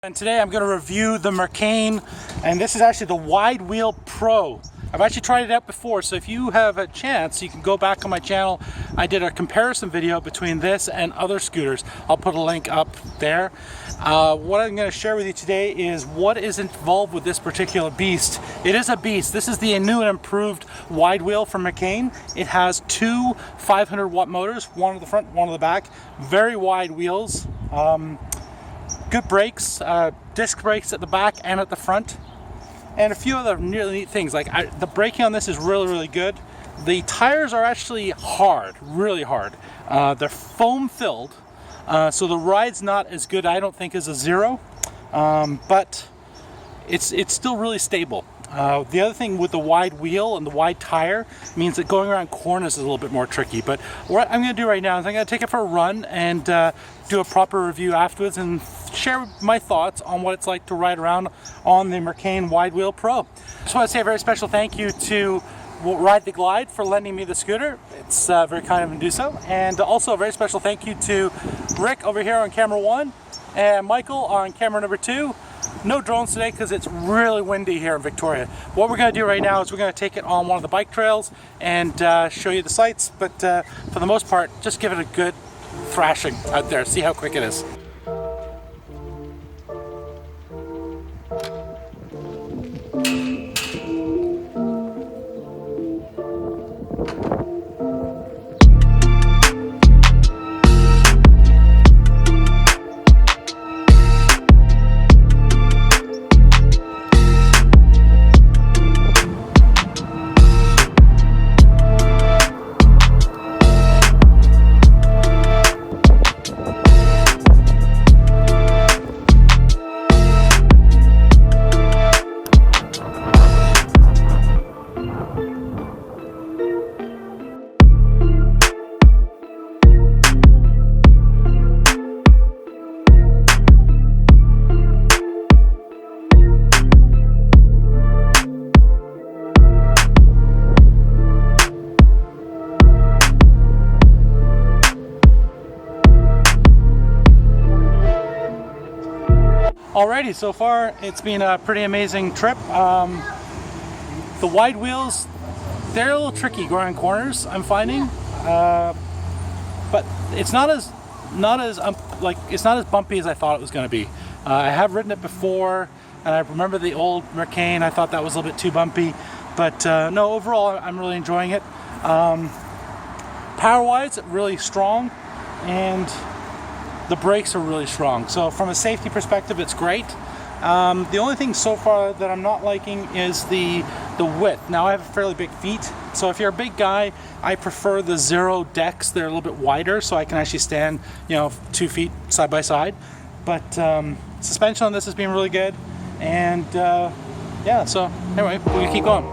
And today I'm going to review the Mercane, and this is actually the Wide Wheel Pro. I've actually tried it out before, so if you have a chance, you can go back on my channel. I did a comparison video between this and other scooters. I'll put a link up there. What I'm going to share with you today is what is involved with this particular beast. It is a beast. This is the new and improved wide wheel from Mercane. It has two 500 watt motors, one at the front, one at the back. Very wide wheels. Good brakes, disc brakes at the back and at the front, and a few other really neat things. Like the braking on this is really good. The tires are actually hard, really hard. They're foam filled, so the ride's not as good, I don't think, as a Zero, but it's still really stable. The other thing with the wide wheel and the wide tire means that going around corners is a little bit more tricky. But what I'm going to do right now is I'm going to take it for a run and do a proper review afterwards and share my thoughts on what it's like to ride around on the Mercane Wide Wheel Pro. Just want to say a very special thank you to Ride the Glide for lending me the scooter. It's very kind of him to do so. And also a very special thank you to Rick over here on camera 1 and Michael on camera number 2. No drones today because it's really windy here in Victoria. What we're going to do right now is we're going to take it on one of the bike trails and show you the sights, but for the most part, just give it a good thrashing out there, see how quick it is. Alrighty, so far it's been a pretty amazing trip. The wide wheels, they're a little tricky going in corners, I'm finding, but it's not as bumpy as I thought it was going to be. I have ridden it before, and I remember the old Mercane. I thought that was a little bit too bumpy, but no, overall I'm really enjoying it. Power-wise, really strong, and the brakes are really strong. So from a safety perspective, it's great. The only thing so far that I'm not liking is the width. Now I have fairly big feet, so if you're a big guy, I prefer the Zero decks. They're a little bit wider, so I can actually stand, 2 feet side by side. But suspension on this has been really good, and yeah. So anyway, we're gonna keep going.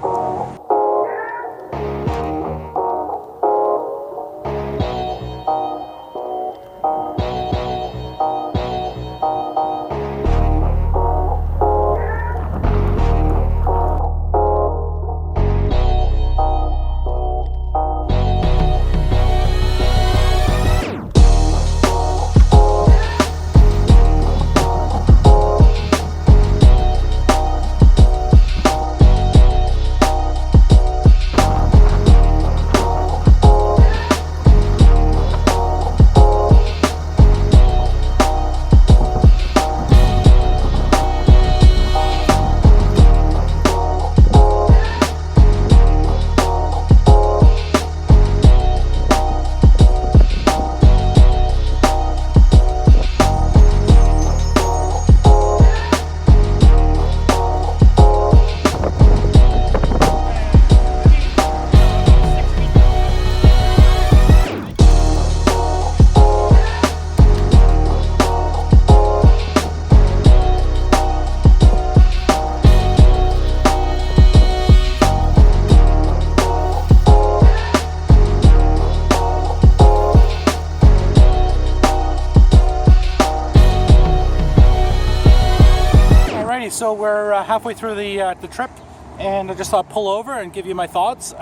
So we're halfway through the trip, and I just thought I'd pull over and give you my thoughts.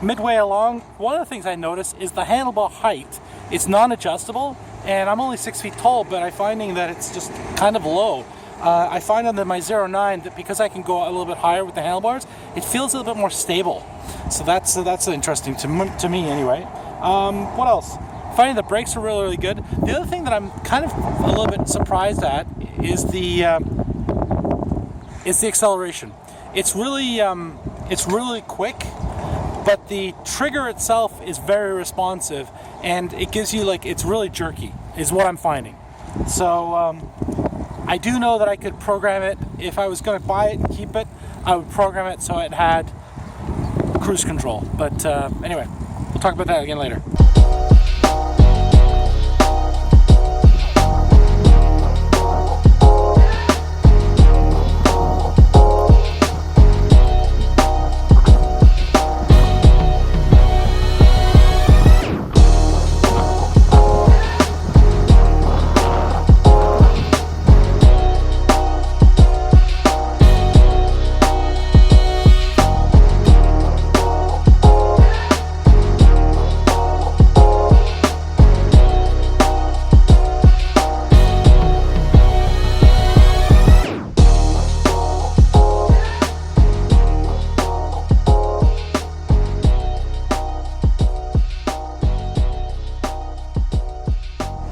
Midway along, one of the things I noticed is the handlebar height. It's non-adjustable, and I'm only 6 feet tall, but I'm finding that it's just kind of low. I find on my 09 that because I can go a little bit higher with the handlebars, it feels a little bit more stable. So that's interesting to me anyway. What else? Finding the brakes are really good. The other thing that I'm kind of a little bit surprised at is the acceleration. It's really quick, but the trigger itself is very responsive, and it gives you it's really jerky, is what I'm finding. So I do know that I could program it. If I was going to buy it and keep it, I would program it so it had cruise control. But anyway, we'll talk about that again later.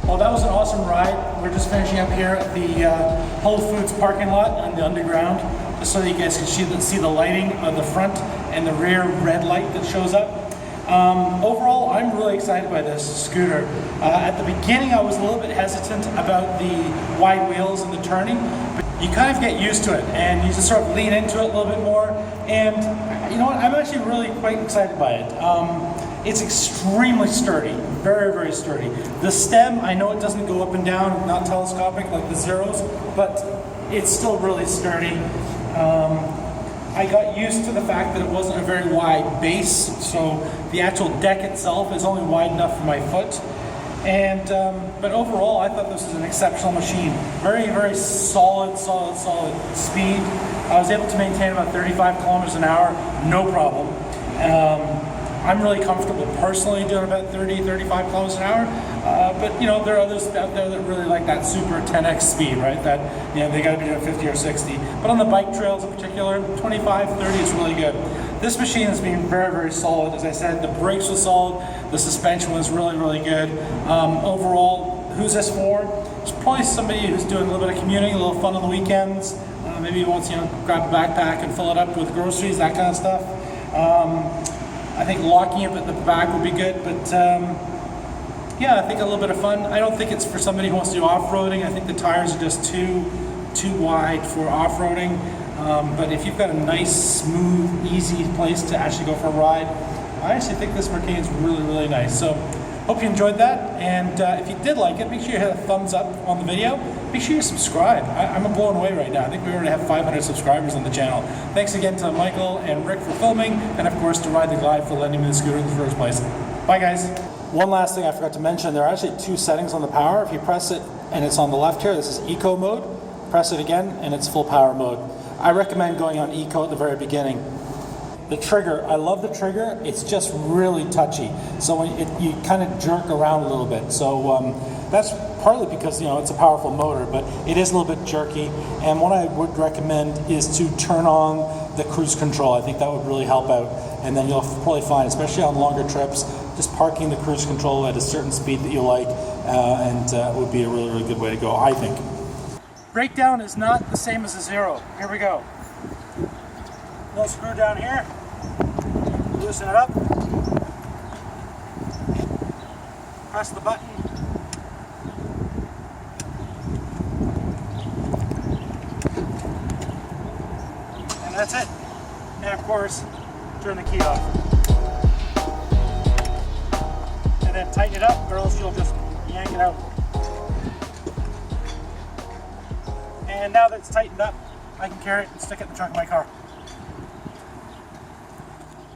Well, that was an awesome ride. We're just finishing up here at the Whole Foods parking lot on the underground, just so that you guys can see the lighting of the front and the rear red light that shows up. Overall, I'm really excited by this scooter. At the beginning, I was a little bit hesitant about the wide wheels and the turning, but you kind of get used to it, and you just sort of lean into it a little bit more. And you know what? I'm actually really quite excited by it. It's extremely sturdy, very, very sturdy. The stem, I know it doesn't go up and down, not telescopic like the Zeros, but it's still really sturdy. I got used to the fact that it wasn't a very wide base, so the actual deck itself is only wide enough for my foot. And but overall, I thought this was an exceptional machine. Very, very solid speed. I was able to maintain about 35 kilometers an hour, no problem. I'm really comfortable personally doing about 30, 35 kilometers an hour, but you know, there are others out there that really like that super 10x speed, right? That, you know, they gotta be doing 50 or 60. But on the bike trails in particular, 25, 30 is really good. This machine has been very, very solid. As I said, the brakes were solid, the suspension was really, really good. Overall, who's this for? It's probably somebody who's doing a little bit of commuting, a little fun on the weekends. Maybe wants, you know, grab a backpack and fill it up with groceries, that kind of stuff. I think locking up at the back would be good, but yeah, I think a little bit of fun. I don't think it's for somebody who wants to do off-roading. I think the tires are just too wide for off-roading. But if you've got a nice, smooth, easy place to actually go for a ride, I actually think this Mercane is really, really nice. So, hope you enjoyed that, and if you did like it, make sure you hit a thumbs up on the video. Make sure you subscribe. I'm blown away right now. I think we already have 500 subscribers on the channel. Thanks again to Michael and Rick for filming, and of course to Ride the Glide for lending me the scooter in the first place. Bye guys. One last thing I forgot to mention, there are actually two settings on the power. If you press it and it's on the left here, this is Eco mode. Press it again and it's full power mode. I recommend going on Eco at the very beginning. The trigger, I love the trigger. It's just really touchy. So when you kind of jerk around a little bit. So that's partly because, you know, it's a powerful motor, but it is a little bit jerky. And what I would recommend is to turn on the cruise control. I think that would really help out. And then you'll probably find, especially on longer trips, just parking the cruise control at a certain speed that you like, and would be a really, really good way to go, I think. Breakdown is not the same as a Zero. Here we go. Little screw down here, loosen it up, press the button, and that's it. And of course, turn the key off. And then tighten it up, or else you'll just yank it out. And now that it's tightened up, I can carry it and stick it in the trunk of my car.